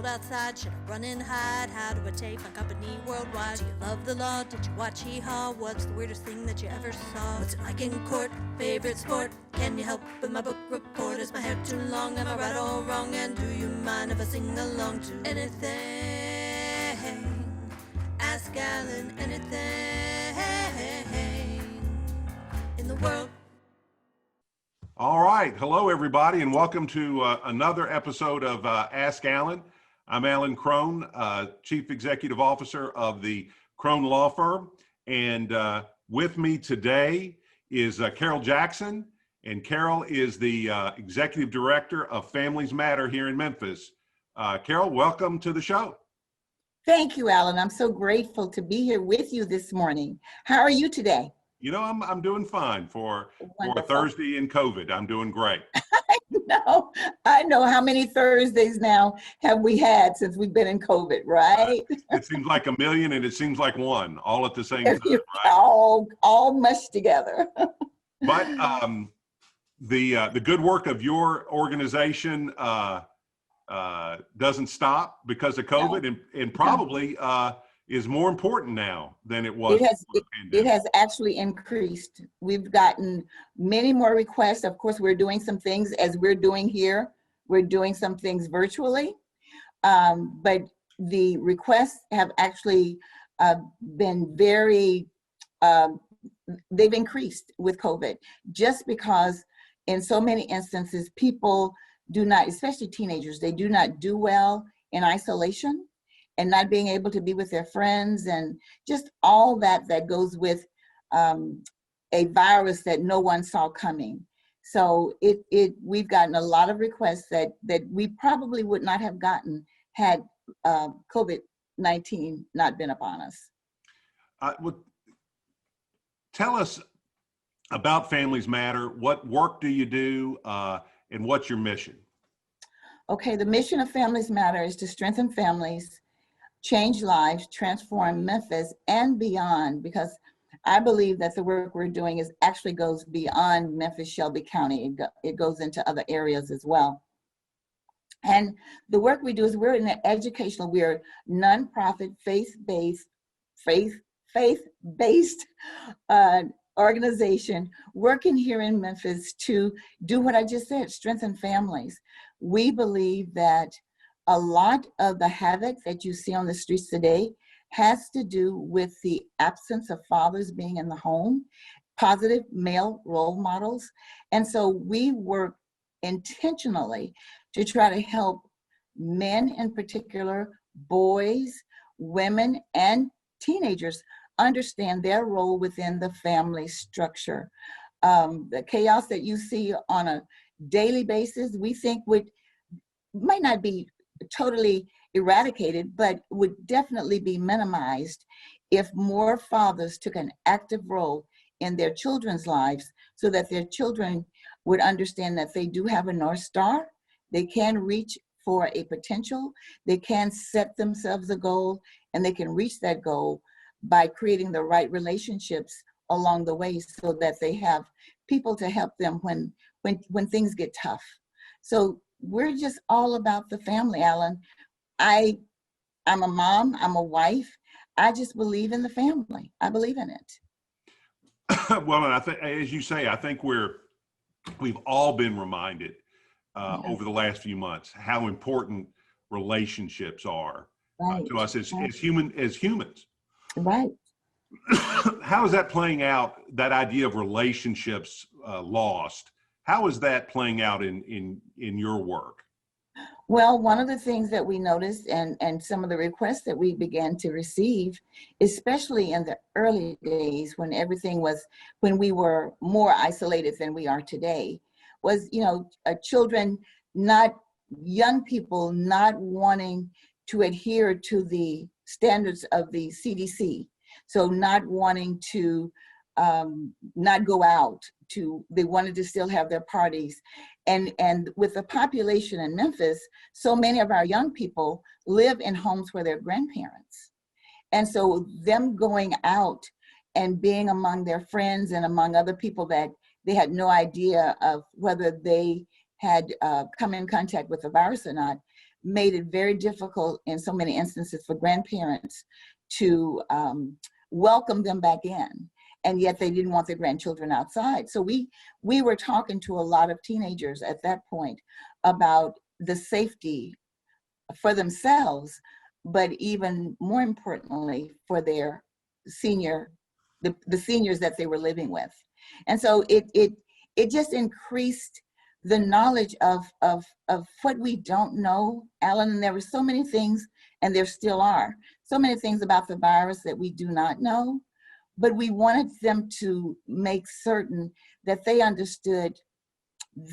outside? Should I run and hide? How do I take my company worldwide? Do you love the law? Did you watch Hee-Haw? What's the weirdest thing that you ever saw? What's it like in court? Favorite sport? Can you help with my book report? Is my hair too long? Am I right or wrong? And do you mind if I sing along to anything? Ask Alan anything in the world. All right. Hello, everybody, and welcome to another episode of Ask Alan. I'm Alan Crone, Chief Executive Officer of the Crone Law Firm. And with me today is Carol Jackson. And Carol is the Executive Director of Families Matter here in Memphis. Carol, welcome to the show. Thank you, Alan. I'm so grateful to be here with you this morning. How are you today? You know, I'm doing fine for Thursday in COVID. I'm doing great. I know how many Thursdays now have we had since we've been in COVID, right? It seems like a million and it seems like one all at the same time, right? All mushed together. But the good work of your organization doesn't stop because of COVID, and probably is more important now than it was. It has actually increased. We've gotten many more requests. Of course, we're doing some things as we're doing here. We're doing some things virtually, but the requests have actually been very, they've increased with COVID, just because in so many instances, people do not, especially teenagers, they do not do well in isolation and not being able to be with their friends, and just all that goes with a virus that no one saw coming. So we've gotten a lot of requests that we probably would not have gotten had COVID-19 not been upon us. Tell us about Families Matter. What work do you do, and what's your mission? Okay, the mission of Families Matter is to strengthen families, change lives, transform Memphis and beyond, because I believe that the work we're doing actually goes beyond Memphis, Shelby County. It goes into other areas as well. And the work we do is we're an educational, we're nonprofit, faith-based organization working here in Memphis to do what I just said, strengthen families. We believe that a lot of the havoc that you see on the streets today has to do with the absence of fathers being in the home, positive male role models. And so we work intentionally to try to help men in particular, boys, women, and teenagers understand their role within the family structure. The chaos that you see on a daily basis, we think might not be totally eradicated, but would definitely be minimized if more fathers took an active role in their children's lives, so that their children would understand that they do have a North Star, they can reach for a potential, they can set themselves a goal, and they can reach that goal by creating the right relationships along the way, so that they have people to help them when things get tough. So we're just all about the family, Alan. I'm a mom, I'm a wife. I just believe in the family. I believe in it. Well, and I think, as you say, I think we've all been reminded over the last few months how important relationships are to us as humans. Right. How is that playing out, that idea of relationships lost? How is that playing out in your work? Well, one of the things that we noticed, and some of the requests that we began to receive, especially in the early days when we were more isolated than we are today, was, young people not wanting to adhere to the standards of the CDC. So not wanting to not go out, they wanted to still have their parties. And with the population in Memphis, so many of our young people live in homes where they're grandparents. And so them going out and being among their friends and among other people that they had no idea of whether they had come in contact with the virus or not, made it very difficult in so many instances for grandparents to welcome them back in. And yet they didn't want their grandchildren outside. So we were talking to a lot of teenagers at that point about the safety for themselves, but even more importantly for their the seniors that they were living with. And so it just increased the knowledge of what we don't know, Alan. And there were so many things, and there still are so many things about the virus that we do not know, but we wanted them to make certain that they understood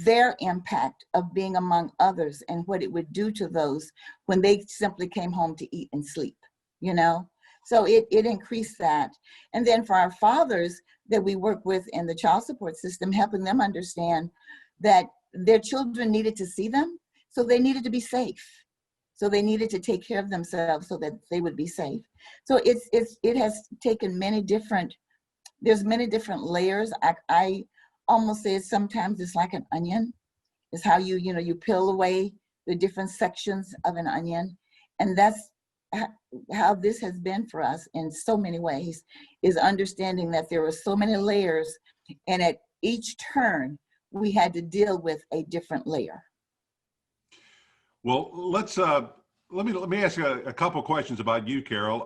their impact of being among others and what it would do to those when they simply came home to eat and sleep, you know? So it increased that. And then for our fathers that we work with in the child support system, helping them understand that their children needed to see them, so they needed to be safe. So they needed to take care of themselves so that they would be safe. So it has taken there's many different layers. I almost say sometimes it's like an onion. It's how you peel away the different sections of an onion. And that's how this has been for us in so many ways, is understanding that there were so many layers, and at each turn, we had to deal with a different layer. Well, let me ask you a couple questions about you, Carol.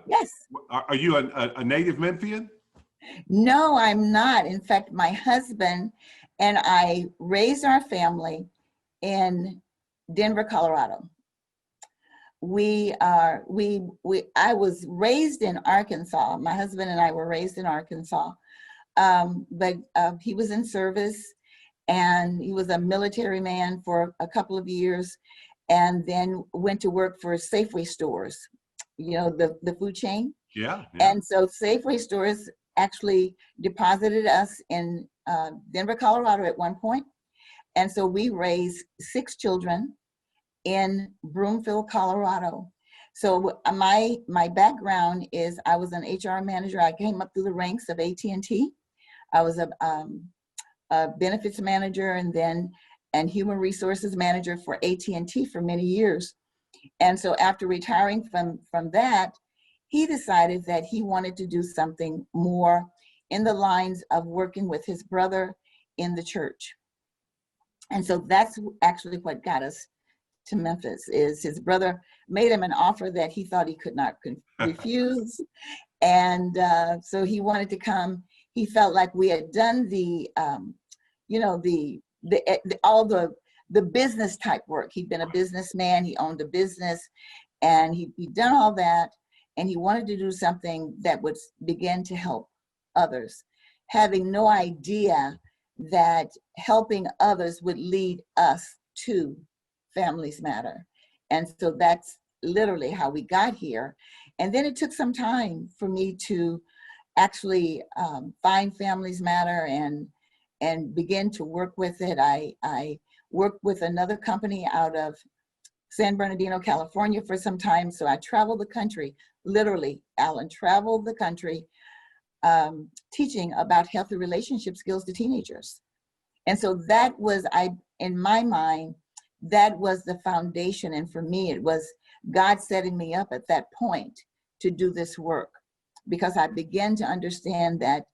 Yes. Are you a native Memphian? No, I'm not. In fact, my husband and I raised our family in Denver, Colorado. I was raised in Arkansas. My husband and I were raised in Arkansas, but he was in service, and he was a military man for a couple of years, and then went to work for Safeway stores, the food chain. Yeah. And so Safeway stores actually deposited us in Denver, Colorado at one point. And so we raised 6 children in Broomfield, Colorado. So my background is I was an HR manager. I came up through the ranks of AT&T. I was a benefits manager and human resources manager for AT&T for many years. And so after retiring from that, he decided that he wanted to do something more in the lines of working with his brother in the church. And so that's actually what got us to Memphis. Is his brother made him an offer that he thought he could not refuse. And so he wanted to come. He felt like we had done all the business type work. He'd been a businessman, he owned a business, and he'd done all that. And he wanted to do something that would begin to help others, having no idea that helping others would lead us to Families Matter. And so that's literally how we got here. And then it took some time for me to actually find Families Matter and begin to work with it. I worked with another company out of San Bernardino, California for some time. So I traveled the country, literally, Alan, traveled the country teaching about healthy relationship skills to teenagers. And so that was, in my mind, that was the foundation. And for me, it was God setting me up at that point to do this work, because I began to understand that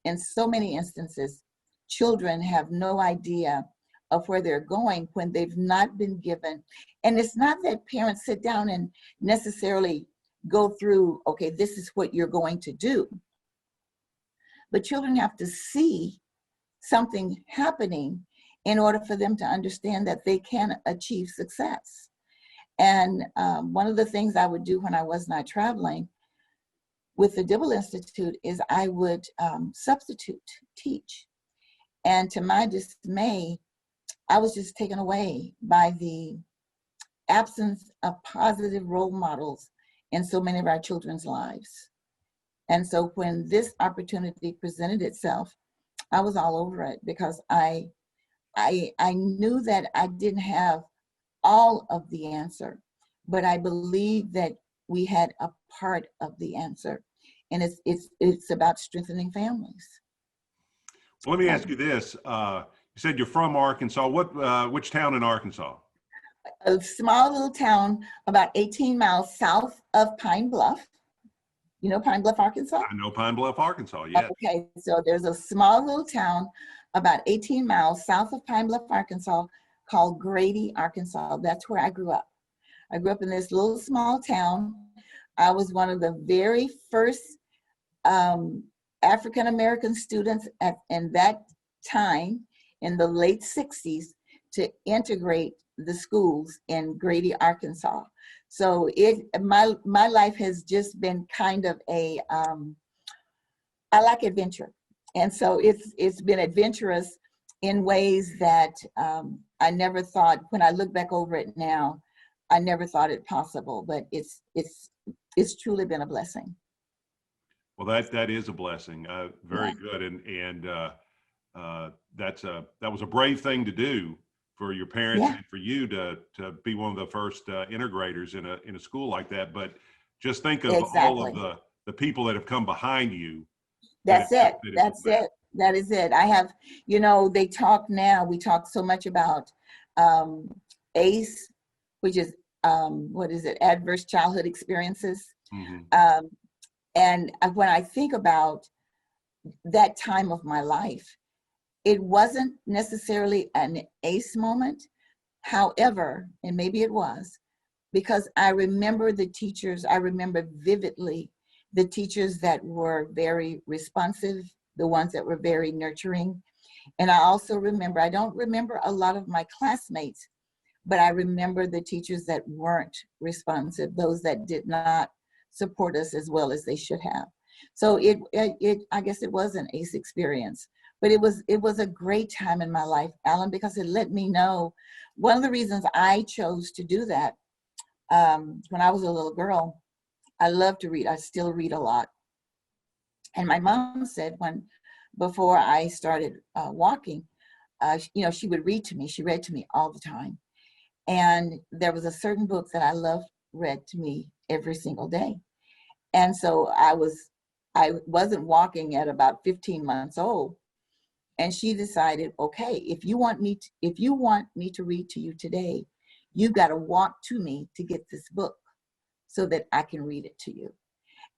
in so many instances, children have no idea of where they're going when they've not been given. And it's not that parents sit down and necessarily go through, okay, this is what you're going to do. But children have to see something happening in order for them to understand that they can achieve success. And one of the things I would do when I was not traveling with the Dibble Institute is I would substitute teach. And to my dismay, I was just taken away by the absence of positive role models in so many of our children's lives. And so when this opportunity presented itself, I was all over it, because I knew that I didn't have all of the answer, but I believe that we had a part of the answer, and it's about strengthening families. Well, let me ask you this. You said you're from Arkansas. Which town in Arkansas? a small little town about 18 miles south of Pine Bluff. You know Pine Bluff, Arkansas? I know Pine Bluff, Arkansas, yes. Okay, so there's a small little town about 18 miles south of Pine Bluff, Arkansas called Grady, Arkansas. That's where I grew up. I grew up in this little small town. I was one of the very first African-American students in that time, in the late 60s, to integrate the schools in Grady, Arkansas. So my life has just been kind of a, I like adventure. And so it's been adventurous in ways that I never thought, when I look back over it now, I never thought it possible, but it's truly been a blessing. Well, that is a blessing. Very good. And that was a brave thing to do for your parents and for you to be one of the first integrators in a school like that. But just think of all of the people that have come behind you. That's it. That is it. I have, they talk now, we talk so much about ACE, which is, what is it? Adverse childhood experiences. Mm-hmm. And when I think about that time of my life, it wasn't necessarily an ACE moment. However, and maybe it was, because I remember the teachers, I remember vividly the teachers that were very responsive, the ones that were very nurturing. And I also remember, I don't remember a lot of my classmates, but I remember the teachers that weren't responsive, those that did not support us as well as they should have. So I guess it was an ACE experience, but it was a great time in my life, Alan, because it let me know. One of the reasons I chose to do that, when I was a little girl, I love to read. I still read a lot. And my mom said before I started walking, she would read to me. She read to me all the time. And there was a certain book that I loved read to me every single day. And so I wasn't walking at about 15 months old. And she decided, okay, if you want me to read to you today, you've got to walk to me to get this book so that I can read it to you.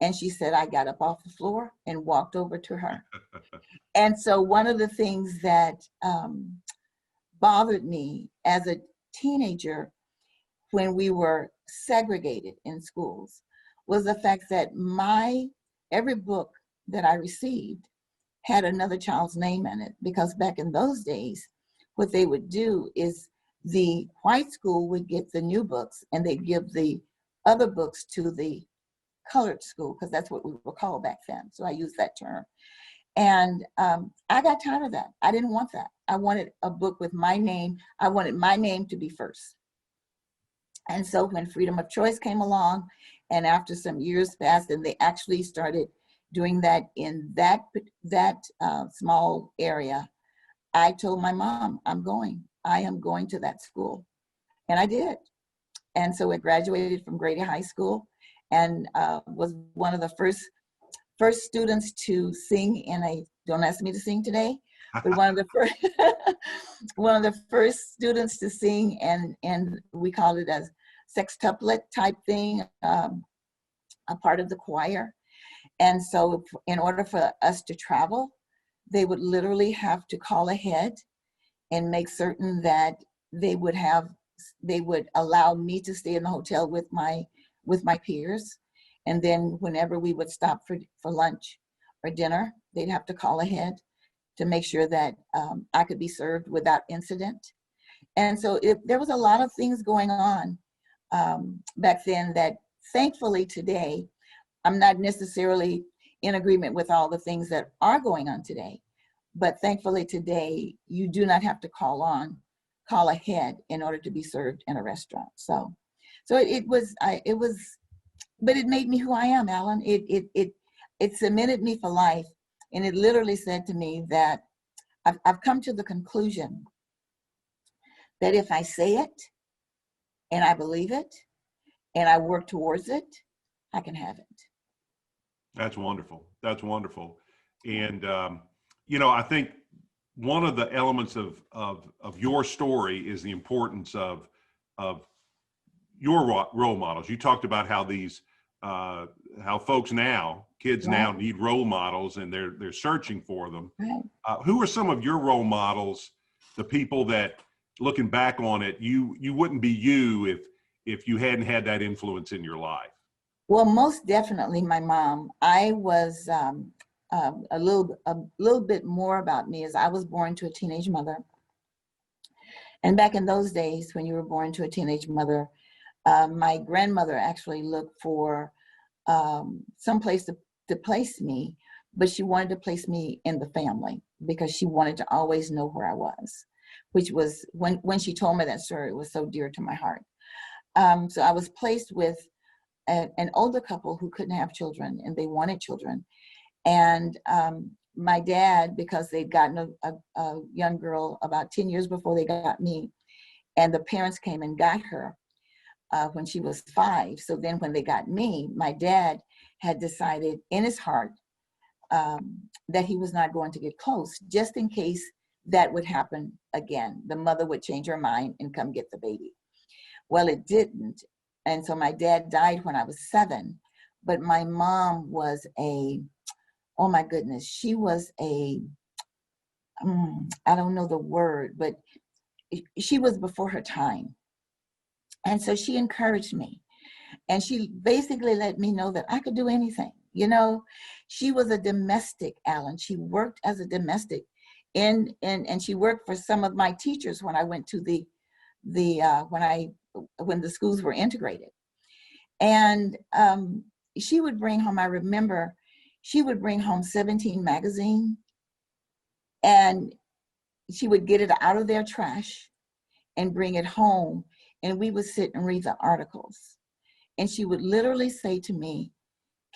And she said, I got up off the floor and walked over to her. And so one of the things that bothered me as a teenager when we were segregated in schools was the fact that every book that I received had another child's name in it, because back in those days, what they would do is the white school would get the new books and they'd give the other books to the colored school, because that's what we were called back then. So I use that term. And I got tired of that. I didn't want that. I wanted a book with my name. I wanted my name to be first. And so when freedom of choice came along, and after some years passed, and they actually started doing that in that small area, I told my mom, I am going to that school. And I did. And so I graduated from Grady High School and was one of the first students to sing in don't ask me to sing today, but one of the first students to sing, and we called it a sextuplet type thing, a part of the choir. And so in order for us to travel, they would literally have to call ahead and make certain that they would allow me to stay in the hotel with my peers. And then whenever we would stop for lunch or dinner, they'd have to call ahead to make sure that I could be served without incident. And so there was a lot of things going on back then that thankfully today, I'm not necessarily in agreement with all the things that are going on today, but thankfully today, you do not have to call ahead in order to be served in a restaurant. So it was, but it made me who I am, Alan. It cemented me for life. And it literally said to me that I've come to the conclusion that if I say it and I believe it and I work towards it, I can have it. That's wonderful. That's wonderful. And, I think one of the elements of your story is the importance of of your role models. You talked about how these, how folks now, kids now need role models, and they're searching for them. Right. Who are some of your role models, the people that, looking back on it, you wouldn't be you if you hadn't had that influence in your life? Well, most definitely my mom. I was a little bit more about me is I was born to a teenage mother. And back in those days, when you were born to a teenage mother, my grandmother actually looked for some place to place me, but she wanted to place me in the family because she wanted to always know where I was, which was, when she told me that story, it was so dear to my heart. So I was placed with an older couple who couldn't have children, and they wanted children. And my dad, because they'd gotten a young girl about 10 years before they got me, and the parents came and got her when she was 5. So then when they got me, my dad had decided in his heart that he was not going to get close, just in case that would happen again. The mother would change her mind and come get the baby. Well, it didn't. And so my dad died when I was 7, but my mom was oh my goodness, she was I don't know the word, but she was before her time. And so she encouraged me, and she basically let me know that I could do anything. You know, she was a domestic, Alan. She worked as a domestic, and she worked for some of my teachers when I went to when the schools were integrated. And she would bring home, I remember, she would bring home 17 magazine, and she would get it out of their trash and bring it home, and we would sit and read the articles. And she would literally say to me,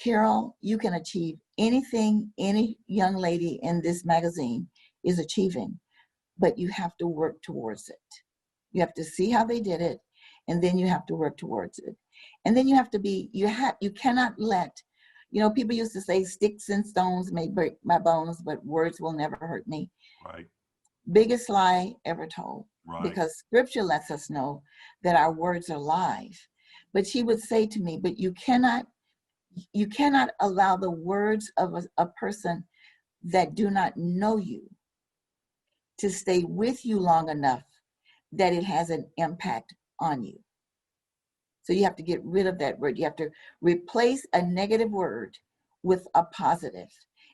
Carol, you can achieve anything any young lady in this magazine is achieving, but you have to work towards it. You have to see how they did it, and then you have to work towards it. And then you have to be, you cannot let, people used to say sticks and stones may break my bones, but words will never hurt me. Right. Biggest lie ever told. Right. Because scripture lets us know that our words are live. But she would say to me, but you cannot allow the words of a person that do not know you to stay with you long enough that it has an impact on you. So you have to get rid of that word. You have to replace a negative word with a positive.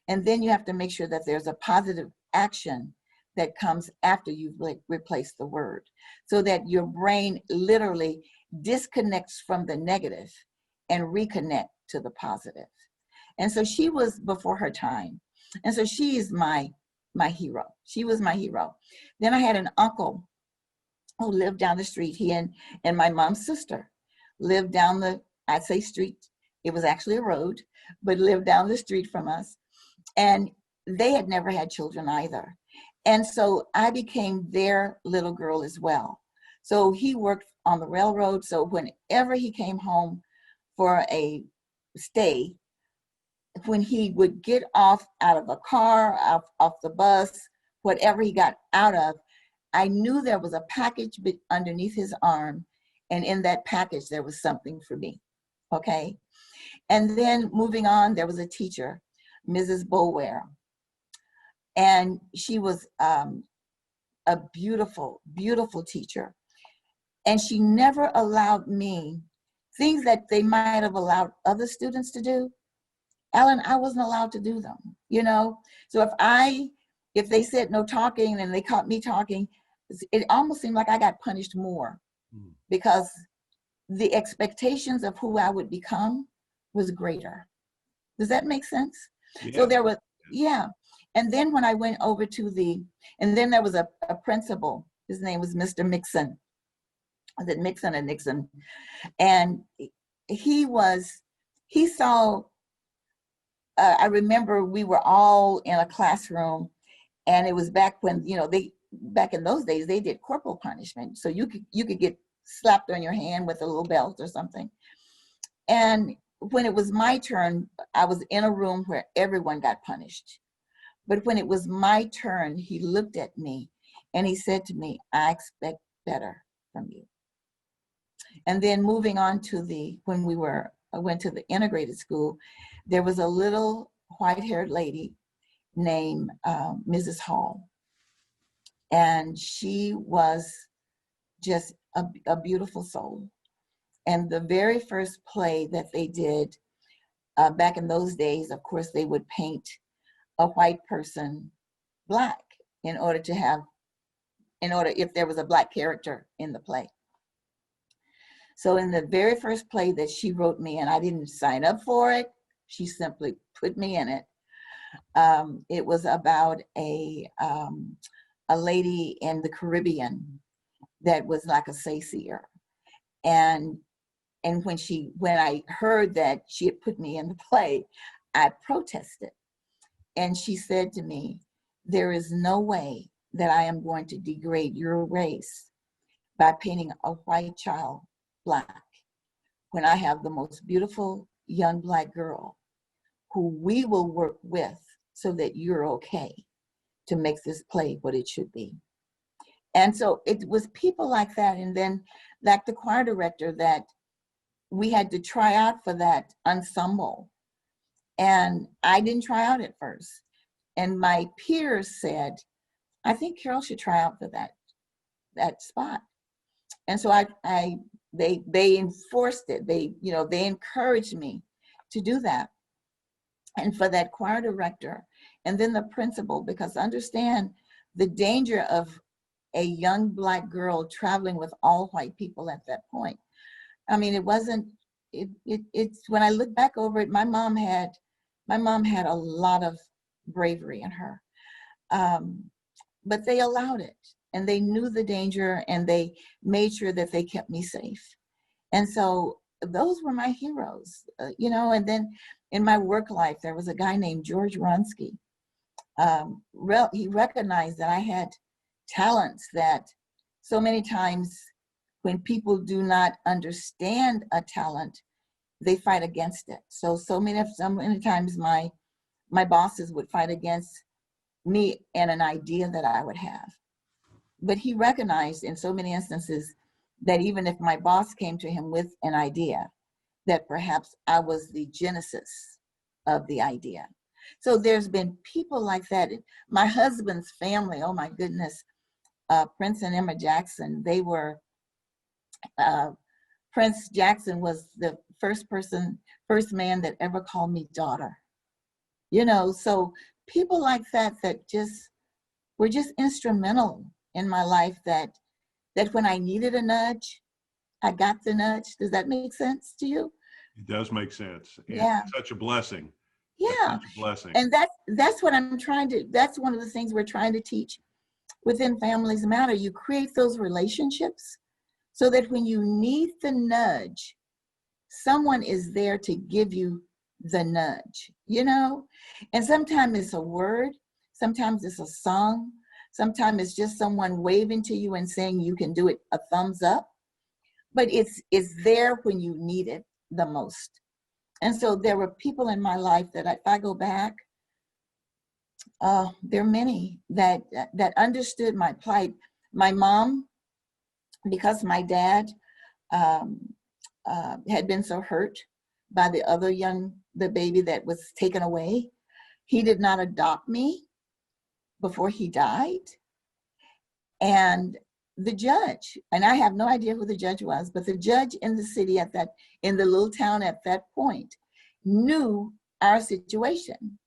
And then you have to make sure that there's a positive action that comes after you've replaced the word, so that your brain literally disconnects from the negative and reconnect to the positive. And so she was before her time. And so she is my hero. She was my hero. Then I had an uncle who lived down the street. He and my mom's sister lived down I'd say street. It was actually a road, but lived down the street from us. And they had never had children either. And so I became their little girl as well. So he worked on the railroad. So whenever he came home for a stay, when he would get off out of a car, off the bus, whatever he got out of, I knew there was a package underneath his arm. And in that package, there was something for me. Okay. And then moving on, there was a teacher, Mrs. Boulware. And she was a beautiful, beautiful teacher. And she never allowed me things that they might have allowed other students to do. Alan, I wasn't allowed to do them, So if they said no talking and they caught me talking, it almost seemed like I got punished more because the expectations of who I would become was greater. Does that make sense? Yeah. So there was, yeah. And then when I went over and then there was a principal, his name was Mr. Mixon. Was it Mixon and Nixon? And he saw, I remember we were all in a classroom, and it was back when, back in those days, they did corporal punishment. So you could get slapped on your hand with a little belt or something. And when it was my turn, I was in a room where everyone got punished. But when it was my turn, he looked at me and he said to me, I expect better from you. And then moving on to I went to the integrated school, there was a little white-haired lady named Mrs. Hall. And she was just a beautiful soul. And the very first play that they did back in those days, of course, they would paint a white person black if there was a black character in the play. So in the very first play that she wrote me, and I didn't sign up for it, she simply put me in it. It was about a lady in the Caribbean that was like a sayseer. And when I heard that she had put me in the play, I protested. And she said to me, there is no way that I am going to degrade your race by painting a white child black when I have the most beautiful young black girl who we will work with so that you're okay to make this play what it should be. And so it was people like that. And then like the choir director, that we had to try out for that ensemble. And I didn't try out at first. And my peers said, I think Carol should try out for that spot. And so they enforced it. They encouraged me to do that. And for that choir director, and then the principal, because understand the danger of a young black girl traveling with all white people at that point. I mean, it's when I look back over it, my mom had a lot of bravery in her. But they allowed it, and they knew the danger, and they made sure that they kept me safe. And so those were my heroes, and then in my work life, there was a guy named George Ronsky. He recognized that I had talents that so many times when people do not understand a talent, they fight against it. So many times my bosses would fight against me and an idea that I would have. But he recognized in so many instances that even if my boss came to him with an idea, that perhaps I was the genesis of the idea. So there's been people like that. My husband's family, oh my goodness, Prince and Emma Jackson, Prince Jackson was the first man that ever called me daughter. So people like that were just instrumental in my life, that when I needed a nudge, I got the nudge. Does that make sense to you? It does make sense. Yeah. It's such a blessing. Yeah. Such a blessing. And that's what that's one of the things we're trying to teach within Families Matter. You create those relationships so that when you need the nudge, someone is there to give you the nudge, And sometimes it's a word, sometimes it's a song, sometimes it's just someone waving to you and saying you can do it, a thumbs up. But it's there when you need it the most. And so there were people in my life that if I go back, there are many that understood my plight. My mom, because my dad had been so hurt by the baby that was taken away, he did not adopt me before he died. And the judge, and I have no idea who the judge was, but the judge in the city in the little town at that point knew our situation.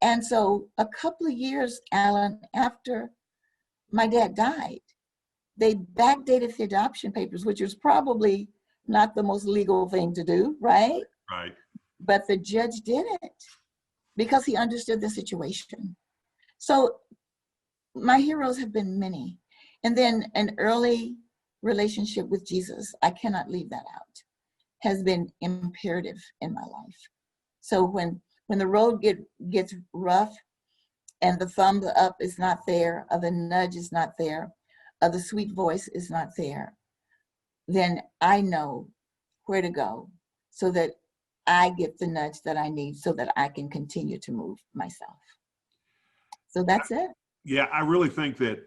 And so a couple of years, Alan, after my dad died, they backdated the adoption papers, which was probably not the most legal thing to do, right? Right. But the judge did it because he understood the situation. So my heroes have been many. And then an early relationship with Jesus, I cannot leave that out, has been imperative in my life. So when the road gets rough and the thumb up is not there, or the nudge is not there, or the sweet voice is not there, then I know where to go so that I get the nudge that I need so that I can continue to move myself. So that's it. Yeah, I really think that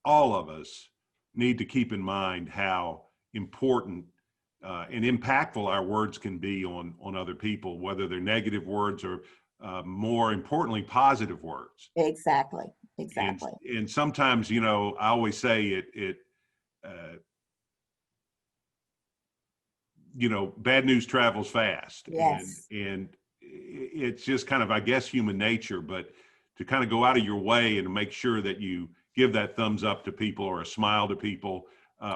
all of us need to keep in mind how important and impactful our words can be on other people, whether they're negative words or more importantly, positive words. Exactly. And sometimes, you know, I always say you know, bad news travels fast. Yes. And it's just kind of, I guess, human nature, but to kind of go out of your way and make sure that you give that thumbs up to people or a smile to people,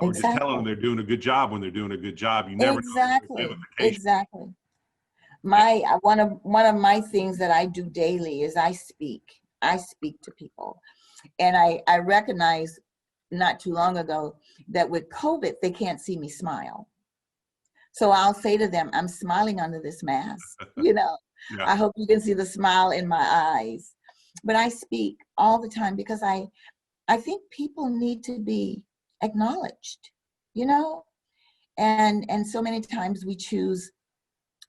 or just telling them they're doing a good job when they're doing a good job. You never know. Exactly. One of my things that I do daily is I speak to people. And I recognized not too long ago that with COVID, they can't see me smile. So I'll say to them, I'm smiling under this mask, you know. Yeah. I hope you can see the smile in my eyes. But I speak all the time because I think people need to be acknowledged, you know. And so many times we choose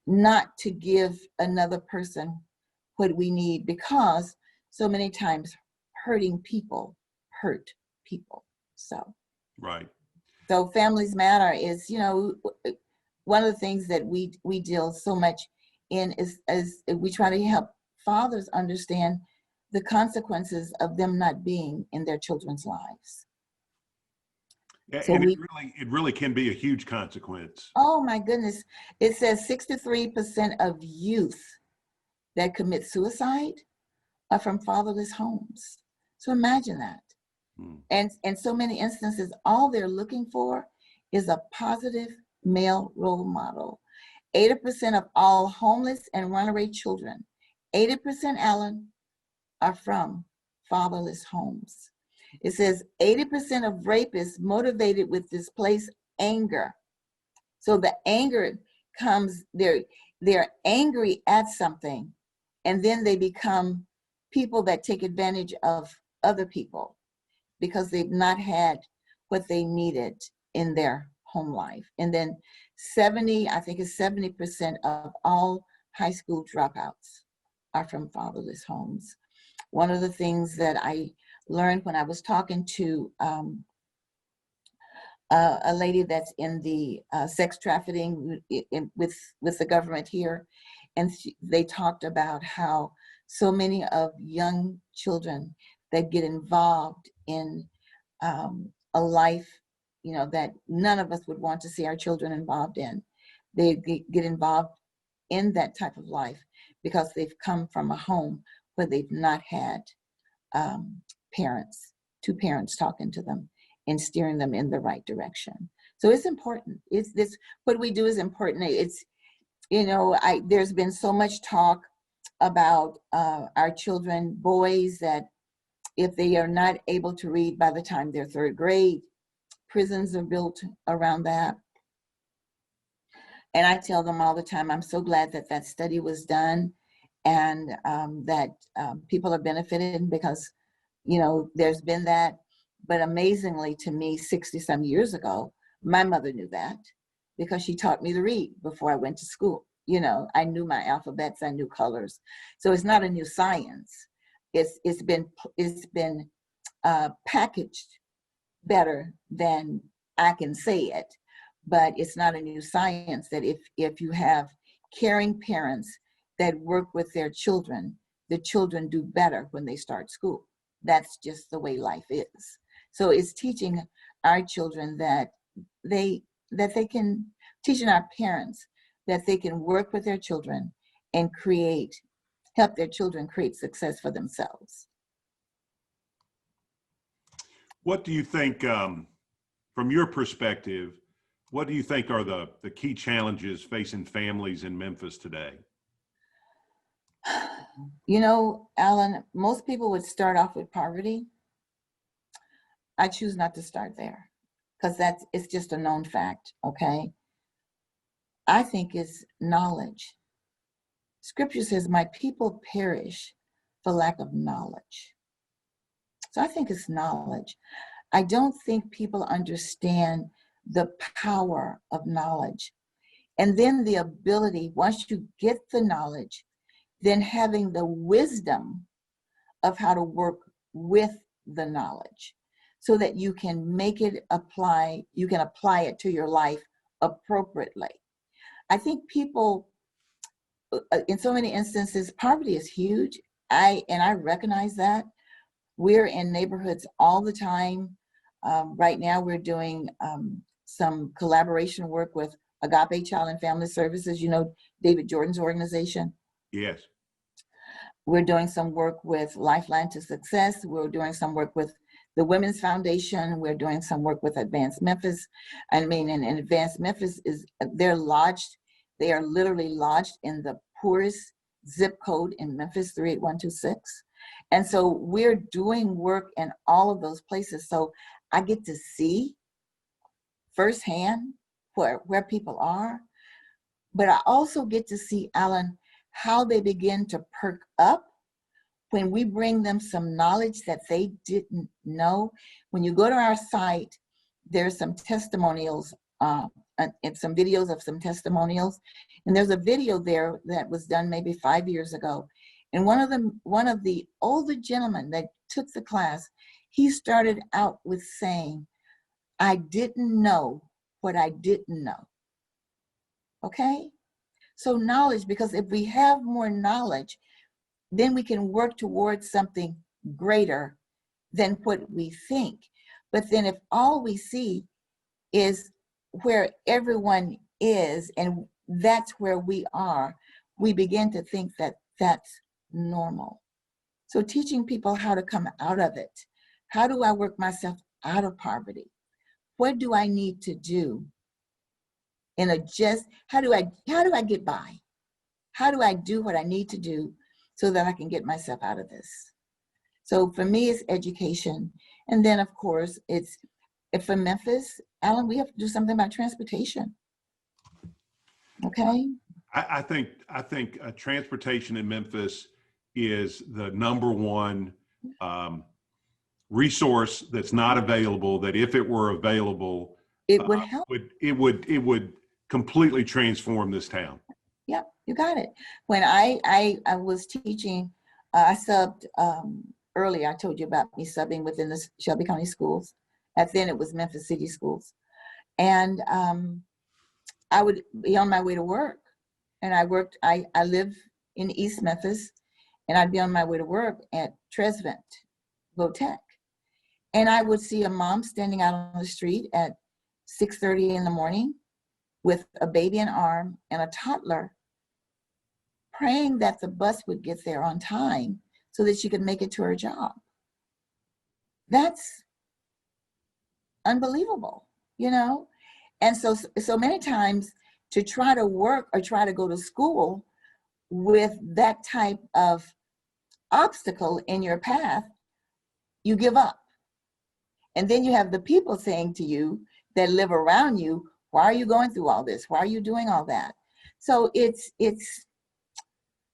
not to give another person what we need because so many times hurting people hurt people. So Right. So families matter is, you know, one of the things that we deal so much in is we try to help fathers understand the consequences of them not being in their children's lives. So and it really can be a huge consequence. Oh my goodness, it says 63% of youth that commit suicide are from fatherless homes. So imagine that. And in so many instances, all they're looking for is a positive male role model. 80% of all homeless and runaway children, 80%, Alan, are from fatherless homes. It says 80% of rapists motivated with displaced anger. So the anger comes, they're angry at something, and then they become people that take advantage of other people because they've not had what they needed in their home life. And then 70% of all high school dropouts are from fatherless homes. One of the things that I learned when I was talking to a lady that's in the sex trafficking with the government here, and they talked about how so many of young children that get involved in a life, you know, that none of us would want to see our children involved in. They get involved in that type of life because they've come from a home where they've not had two parents talking to them and steering them in the right direction. So it's important. It's this, what we do is important. It's, you know, there's been so much talk about our children, boys, that if they are not able to read by the time they're third grade, prisons are built around that. And I tell them all the time, I'm so glad that that study was done and that people are benefited because, you know, there's been that. But amazingly to me, 60 some years ago, my mother knew that because she taught me to read before I went to school. You know, I knew my alphabets, I knew colors. So it's not a new science. It's been packaged better than I can say it, but it's not a new science that if you have caring parents that work with their children, the children do better when they start school. That's just the way life is. So it's teaching our children that they can, teaching our parents that they can work with their children and help their children create success for themselves. What do you think, from your perspective, what do you think are the key challenges facing families in Memphis today? You know, Alan, most people would start off with poverty. I choose not to start there because it's just a known fact, okay? I think it's knowledge. Scripture says, my people perish for lack of knowledge. So I think it's knowledge. I don't think people understand the power of knowledge. And then the ability, once you get the knowledge, then having the wisdom of how to work with the knowledge. so that you can apply it to your life appropriately. I think people, in so many instances, poverty is huge. I recognize that. We're in neighborhoods all the time. Right now, we're doing some collaboration work with Agape Child and Family Services, David Jordan's organization. Yes. We're doing some work with Lifeline to Success. We're doing some work with the Women's Foundation. We're doing some work with Advanced Memphis. And Advanced Memphis they are literally lodged in the poorest zip code in Memphis, 38126. And so we're doing work in all of those places. So I get to see firsthand where people are, but I also get to see, Alan, how they begin to perk up when we bring them some knowledge that they didn't know. When you go to our site, there's some testimonials and some videos of some testimonials. And there's a video there that was done maybe 5 years ago. And one of the older gentlemen that took the class, he started out with saying, I didn't know what I didn't know. Okay? So knowledge, because if we have more knowledge, then we can work towards something greater than what we think. But then if all we see is where everyone is and that's where we are, we begin to think that that's normal. So teaching people how to come out of it. How do I work myself out of poverty? What do I need to do? How do I get by? How do I do what I need to do so that I can get myself out of this? So for me, it's education. And then of course, for Memphis, Alan, we have to do something about transportation. Okay? I think transportation in Memphis is the number one resource that's not available, that if it were available, it would help. It would completely transform this town. Yep, you got it. When I was teaching, I subbed earlier. I told you about me subbing within the Shelby County schools. Back then it was Memphis City schools. And I would be on my way to work. And I live in East Memphis, and I'd be on my way to work at Tresvent Votech. And I would see a mom standing out on the street at 6:30 in the morning with a baby in arm and a toddler, praying that the bus would get there on time so that she could make it to her job. That's unbelievable, And so many times to try to work or try to go to school with that type of obstacle in your path, you give up. And then you have the people saying to you that live around you, why are you going through all this? Why are you doing all that? So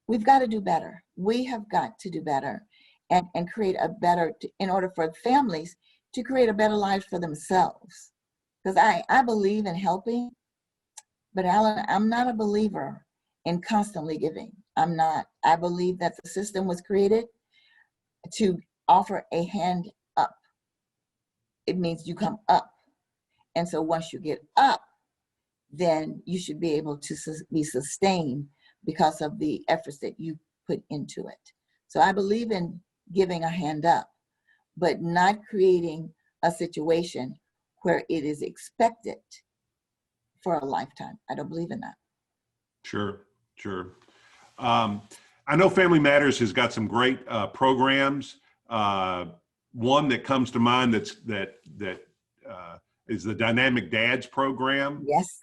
we've got to do better. We have got to do better and create in order for families to create a better life for themselves. Because I believe in helping, but Alan, I'm not a believer in constantly giving. I'm not. I believe that the system was created to offer a hand up. It means you come up. And so once you get up, then you should be able to be sustained because of the efforts that you put into it. So I believe in giving a hand up, but not creating a situation where it is expected for a lifetime. I don't believe in that. Sure. I know Family Matters has got some great programs. One that comes to mind that is the Dynamic Dads program. Yes.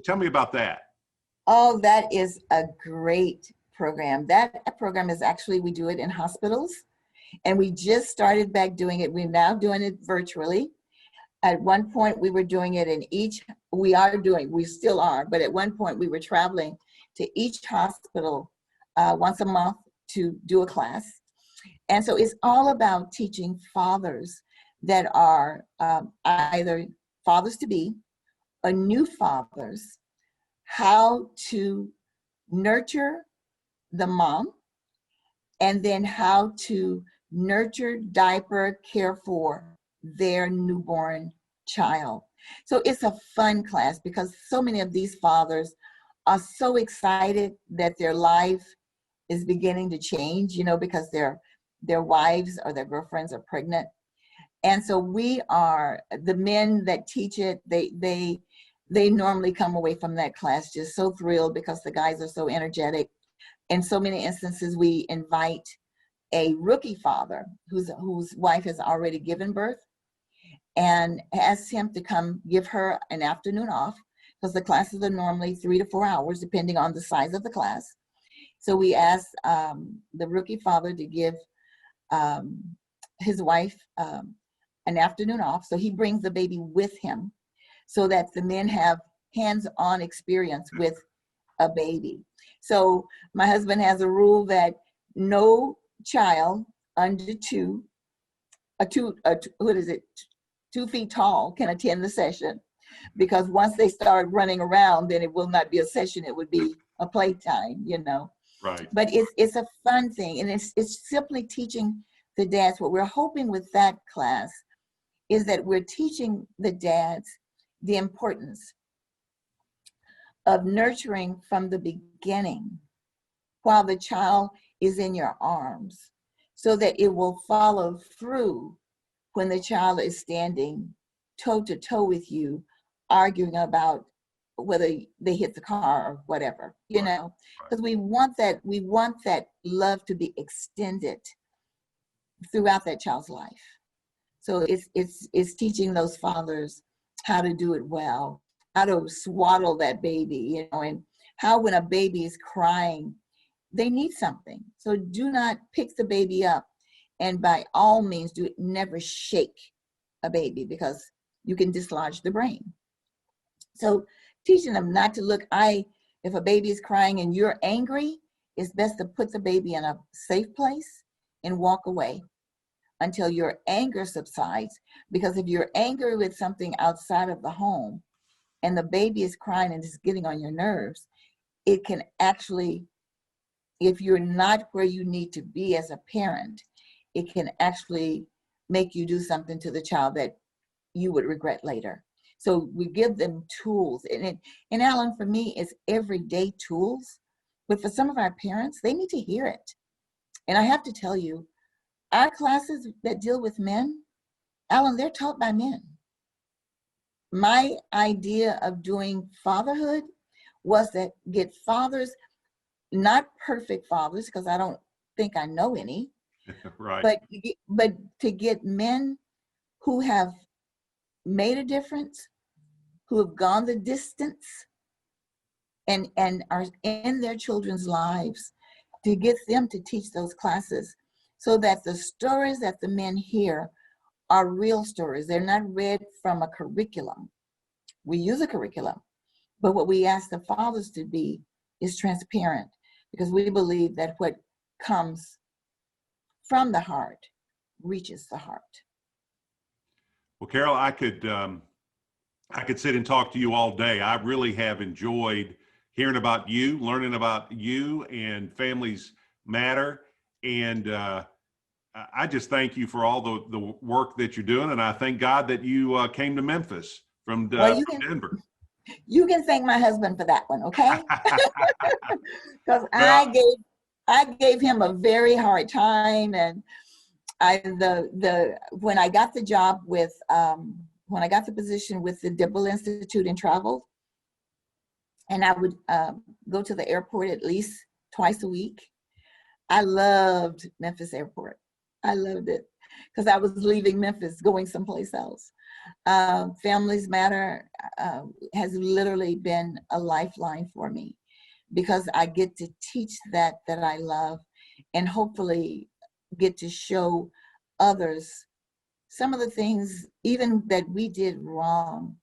Tell me about that. Oh, that is a great program. That program is actually, we do it in hospitals, and we just started back doing it. We're now doing it virtually. At one point we were doing it we still are, but at one point we were traveling to each hospital once a month to do a class. And so it's all about teaching fathers that are either fathers to be or new fathers how to nurture the mom, and then how to nurture, diaper, care for their newborn child. So it's a fun class because so many of these fathers are so excited that their life is beginning to change, because their wives or their girlfriends are pregnant. And so the men that teach it, they normally come away from that class just so thrilled because the guys are so energetic. In so many instances, we invite a rookie father whose wife has already given birth and ask him to come give her an afternoon off, because the classes are normally 3 to 4 hours, depending on the size of the class. So we ask the rookie father to give his wife an afternoon off. So he brings the baby with him so that the men have hands-on experience with a baby. So my husband has a rule that no child under 2 feet tall can attend the session, because once they start running around, then it will not be a session, it would be a playtime, Right. But it's a fun thing, and it's simply teaching the dads. What we're hoping with that class is that we're teaching the dads the importance of nurturing from the beginning while the child is in your arms, so that it will follow through when the child is standing toe to toe with you, arguing about whether they hit the car or whatever, because we want that love to be extended throughout that child's life. So it's teaching those fathers how to do it well, how to swaddle that baby, and how when a baby is crying, they need something. So do not pick the baby up, and by all means, never shake a baby, because you can dislodge the brain. So teaching them not to look, if a baby is crying and you're angry, it's best to put the baby in a safe place and walk away until your anger subsides. Because if you're angry with something outside of the home and the baby is crying and it's getting on your nerves, it can actually, if you're not where you need to be as a parent, it can actually make you do something to the child that you would regret later. So we give them tools, and Alan, for me, it's everyday tools. But for some of our parents, they need to hear it. And I have to tell you, our classes that deal with men, Alan, they're taught by men. My idea of doing fatherhood was to get fathers, not perfect fathers, because I don't think I know any, Right. but to get men who have made a difference, who have gone the distance, and are in their children's lives, to get them to teach those classes, so that the stories that the men hear are real stories. They're not read from a curriculum. We use a curriculum, but what we ask the fathers to be is transparent, because we believe that what comes from the heart reaches the heart. Well, Carol, I could sit and talk to you all day. I really have enjoyed hearing about you, learning about you and Families Matter. And I just thank you for all the work that you're doing. And I thank God that you came to Memphis from Denver. You can thank my husband for that one, okay? Because Well, I gave him a very hard time, and when I got the job with when I got the position with the Dibble Institute and traveled, and I would go to the airport at least twice a week. I loved Memphis Airport. I loved it because I was leaving Memphis, going someplace else. Families Matter has literally been a lifeline for me, because I get to teach that I love, and hopefully get to show others some of the things even that we did wrong.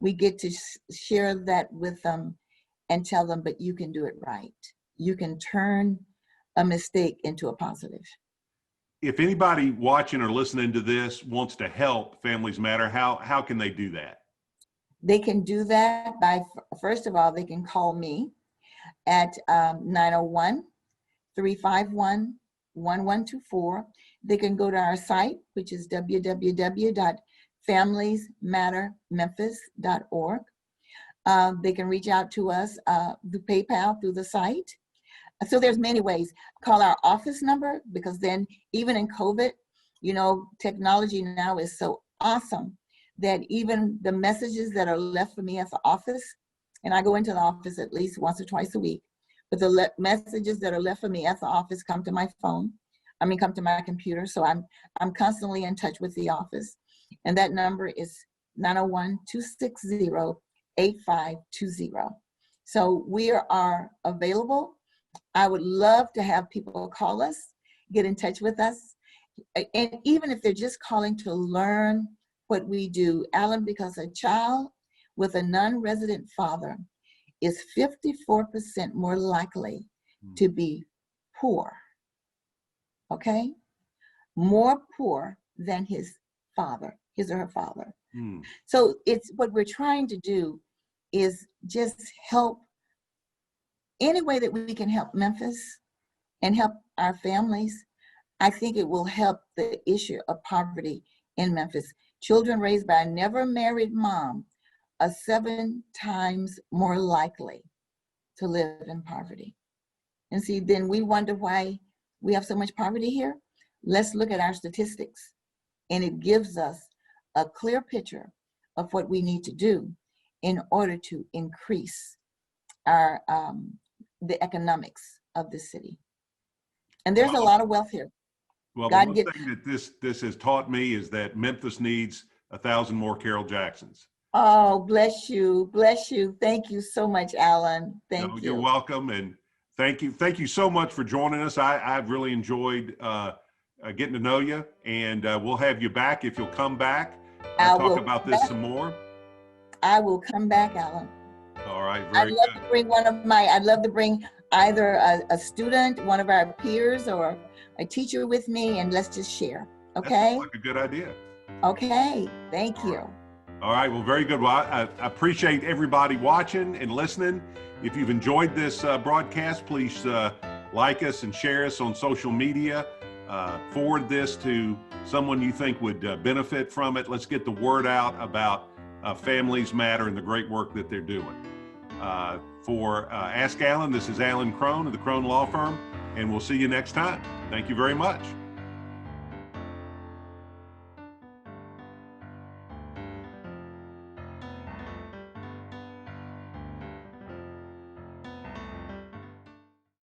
We get to share that with them and tell them, but you can do it right. You can turn a mistake into a positive. If anybody watching or listening to this wants to help Families Matter, how can they do that? They can do that by, first of all, they can call me at 901-351-1124. they can go to our site, which is www.familiesmattermemphis.org. They can reach out to us through PayPal, through the site. So there's many ways. Call our office number, because then even in COVID, you know, technology now is so awesome that even the messages that are left for me at the office, and I go into the office at least once or twice a week, but the messages that are left for me at the office come to my phone. Come to my computer. So I'm constantly in touch with the office. And that number is 901-260-8520. So we are available. I would love to have people call us, get in touch with us. And even if they're just calling to learn what we do, Alan, because a child with a non-resident father is 54% more likely to be poor, okay? More poor than his father, his or her father. So it's what we're trying to do is just help any way that we can help Memphis and help our families. I think it will help the issue of poverty in Memphis. Children raised by a never married mom are 7 times more likely to live in poverty. And see, then we wonder why we have so much poverty here. Let's look at our statistics, and it gives us a clear picture of what we need to do in order to increase our the economics of the city. And there's a lot of wealth here. Well, the one thing that this has taught me is that Memphis needs 1,000 more Carol Jacksons. Oh, bless you, bless you. Thank you so much, Alan. Thank you. You're welcome, and thank you so much for joining us. I've really enjoyed getting to know you, and we'll have you back if you'll come back. Talk about this some more. I will come back, Alan. All right, very good. I'd love to bring either a student, one of our peers, or a teacher with me, and let's just share. Okay? That sounds like a good idea. Okay, thank you. All right, well, very good. Well, I appreciate everybody watching and listening. If you've enjoyed this broadcast, please like us and share us on social media. Forward this to someone you think would benefit from it. Let's get the word out about Families Matter and the great work that they're doing. For Ask Alan, this is Alan Crone of the Crone Law Firm, and we'll see you next time. Thank you very much.